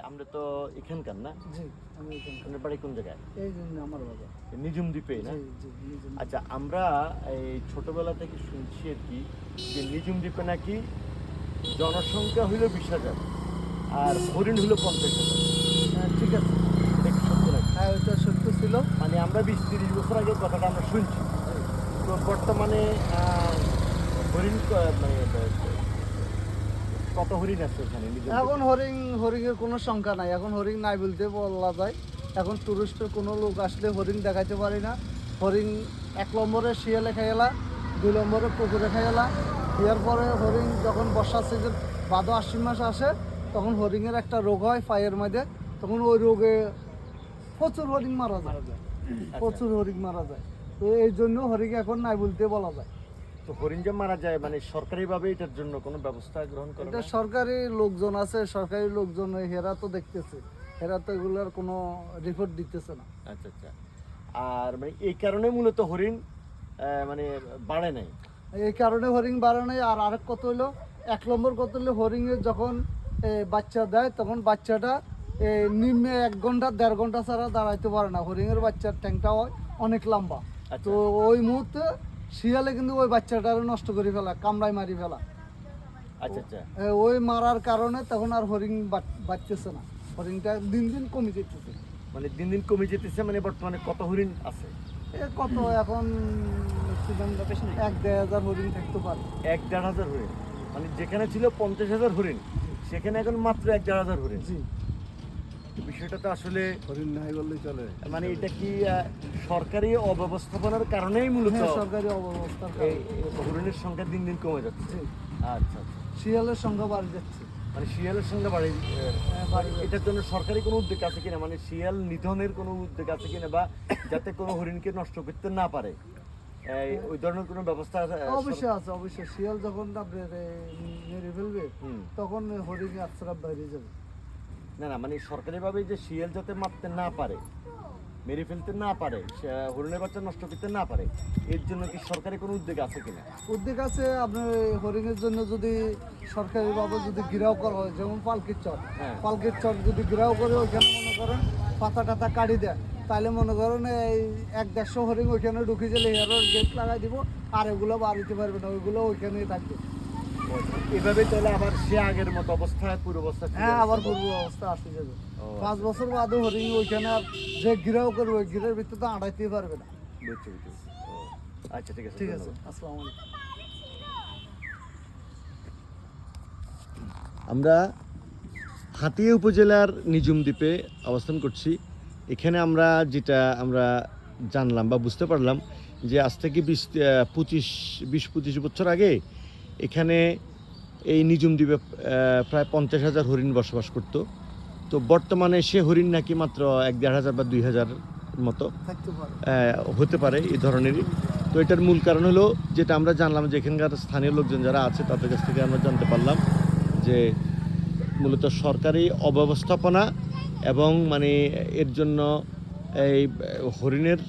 আমরা তো এখানকার না? জি, আমি এখানকার। আপনার বাড়ি কোন জায়গায়? এই জন্য আমার বাজার। নিঝুম দ্বীপে না? জি, জি, নিজে। আচ্ছা, আমরা এই ছোটবেলা থেকে শুনছি আর কি যে নিঝুম দ্বীপে নাকি জনসংখ্যা হইল 20,000 আর হরিণ হইল 50,000। হ্যাঁ, ঠিক আছে। এটা কি সত্য নাকি? হ্যাঁ, ওইটা সত্য ছিল। মানে আমরা 20-30 বছর আগে কথাটা আমরা শুনছি। তো বর্তমানে হরিণ মানে কত হরিণ আছে ওখানে নিঝুম দ্বীপে? এখন হরিণের কোনো সংখ্যা নাই, এখন হরিণ নাই বলতে বলা যায়। এখন টুরিস্টের কোনো লোক আসলে হরিণ দেখাইতে পারি না। হরিণ 1 নম্বরে শিয়ালে খাইলা, 2 নম্বরে পুকুরে খাইলা। এর পরে হরিণ যখন বর্ষার সিজন ভাদ্র আশ্বিন মাস আসে, তখন হরিণের একটা রোগ হয় পায়ের মধ্যে, তখন ওই রোগে প্রচুর হরিণ মারা যায়, প্রচুর হরিণ মারা যায়। তো এই জন্য হরিণ এখন নাই বলতে বলা যায়। তো হরিণ যে মারা যায় মানে সরকারিভাবে এটার জন্য কোনো ব্যবস্থা গ্রহণ করে এটা না? সরকারি লোকজন আছে, সরকারি লোকজন হেরা তো দেখতেছে, হেরা তো এগুলোর কোনো রিপোর্ট দিতেছে না। আচ্ছা আচ্ছা। আর মানে এই কারণে মূলত হরিণ মানে বাড়ে নাই। এই কারণে হরিণ বাড়ে নাই। আর আরেক কত হলো, 1 নম্বর কত হলো, হরিণের যখন বাচ্চা দেয় তখন বাচ্চাটা নিম্নে 1 ঘন্টা 1.5 ঘন্টা ছাড়া দাঁড়াইতে পারে না। হরিণের বাচ্চার ট্যাংটা হয় অনেক লম্বা। আচ্ছা। তো ওই মুহূর্তে শিয়ালে কিন্তু ওই বাচ্চাটা নষ্ট করে ফেলা, কামড়ায় মারি ফেলা। আচ্ছা আচ্ছা। ওই মারার কারণে তখন আর হরিণ বাড়তেছে না, হরিণটা দিন দিন কমে যেতেছে। মানে দিন দিন কমে যেতেছে, মানে বর্তমানে কত হরিণ আছে? কত এখন 1-1.5 হরিণ থাকতে পারে। 1-1.5 হরিণ, মানে যেখানে ছিল 50,000 হরিণ সেখানে এখন মাত্র 1-1.5 হরিণ। জি, বিষয়টা তো আসলে হরিণ নাই বললেই চলে। মানে এটা কি সরকারি অব্যবস্থাপনার কারণেই মূলত হ্যাঁ, সরকারি অবস্থার এই হরিণের সংখ্যা দিন দিন কমে যাচ্ছে? জি, আচ্ছা আচ্ছা। শিয়ালের সংখ্যা বাড়ে যাচ্ছে। মানে শিয়ালের সংখ্যা বাড়ে বাড়ে এটার জন্য সরকারি কোনো উদ্যোগ আছে কিনা, মানে শিয়াল নিধনের কোনো উদ্যোগ আছে কিনা, বা যাতে কোনো হরিণকে নষ্ট করতে না পারে ওই ধরনের কোনো ব্যবস্থা আছে? অবশ্যই আছে, অবশ্যই। শিয়াল যখন আপনার মেরে ফেলবে তখন হরিণ আশ্রয় বাইরে যাবে। না না, মানে সরকারিভাবে যে শিয়াল যাতে মারতে না পারে, মেরে ফেলতে না পারে, হরিণের বাচ্চা নষ্ট করতে না পারে, এর জন্য কি সরকারি কোনো উদ্যোগ আছে কিনা? উদ্যোগ আছে আপনার হরিণের জন্য। যদি সরকারিভাবে যদি ঘিরাও করা হয়, যেমন পালকির চর, হ্যাঁ। পালকির চর যদি ঘিরাও করে ওইখানে মনে করেন পাতা টাতা কাটি দেয়, তাহলে মনে করেন এই 1-150 হরিণ ওইখানে ঢুকে গেলে হেরোর গেট লাগাই দিব, আর এগুলো বাড়িতে পারবে না, ওইগুলো ওইখানেই থাকবে। এভাবে তাহলে আবার সে আগের মতো অবস্থায় পূর্বাবস্থা ফিরে হ্যাঁ, আসবে। আবার পূর্ব অবস্থা আসে যাবে। ও, 5 বছর বাদে হরিণ ওইখানে আর যে ঘিরাও করবে ওই ঘিরের ভিতরে তো আড়াইতেই পারবে না। বুঝছি বুঝছি। ও, আচ্ছা ঠিক আছে, ঠিক আছে, ধন্যবাদ। আসসালামু আলাইকুম। আমরা হাতিয়া উপজেলার নিঝুম দ্বীপে অবস্থান করছি। এখানে আমরা যেটা জানলাম বা বুঝতে পারলাম যে আজ থেকে 20-25 বছর আগে এখানে এই নিঝুম দ্বীপে প্রায় 50,000 হরিণ বসবাস করত। তো বর্তমানে সে হরিণ নাকি মাত্র 1-1.5 বা 2,000 মতো থাকতে পারে। হতে পারে এই ধরনেরই। তো এটার মূল কারণ হলো যেটা আমরা জানলাম যে এখানকার স্থানীয় লোকজন যারা আছে তাদের কাছ থেকে আমরা জানতে পারলাম যে মূলত সরকারি অব্যবস্থাপনা এবং মানে এর জন্য এই হরিণের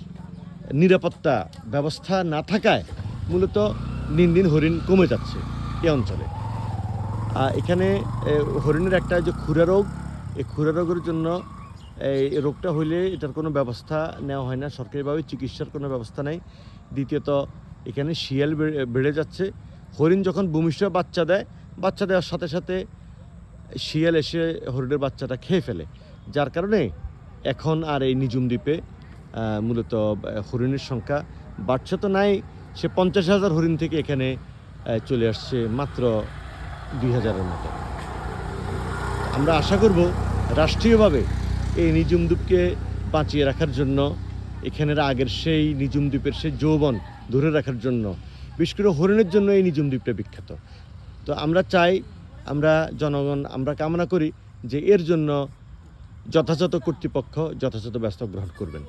নিরাপত্তা ব্যবস্থা না থাকায় মূলত দিন দিন হরিণ কমে যাচ্ছে এই অঞ্চলে। এখানে হরিণের একটা যে খুরা রোগ, এই খুরা রোগের জন্য এই রোগটা হইলে এটার কোনো ব্যবস্থা নেওয়া হয় না, সরকারিভাবে চিকিৎসার কোনো ব্যবস্থা নেই। দ্বিতীয়ত এখানে শিয়াল বেড়ে যাচ্ছে। হরিণ যখন ভূমিষ্ঠ বাচ্চা দেওয়ার সাথে সাথে শিয়াল এসে হরিণের বাচ্চাটা খেয়ে ফেলে, যার কারণে এখন আর এই নিঝুম দ্বীপে মূলত হরিণের সংখ্যা বাড়ছে তো নাই, সে 50,000 হরিণ থেকে এখানে চলে আসছে মাত্র 2,000-এর মতো। আমরা আশা করব রাষ্ট্রীয়ভাবে এই নিঝুম দ্বীপকে বাঁচিয়ে রাখার জন্য, এখানের আগের সেই নিঝুম দ্বীপের সেই যৌবন ধরে রাখার জন্য, বিশেষ করে হরিণের জন্য এই নিঝুম দ্বীপটা বিখ্যাত। তো আমরা চাই, আমরা জনগণ আমরা কামনা করি যে এর জন্য যথাযথ কর্তৃপক্ষ যথাযথ ব্যবস্থা গ্রহণ করবেন।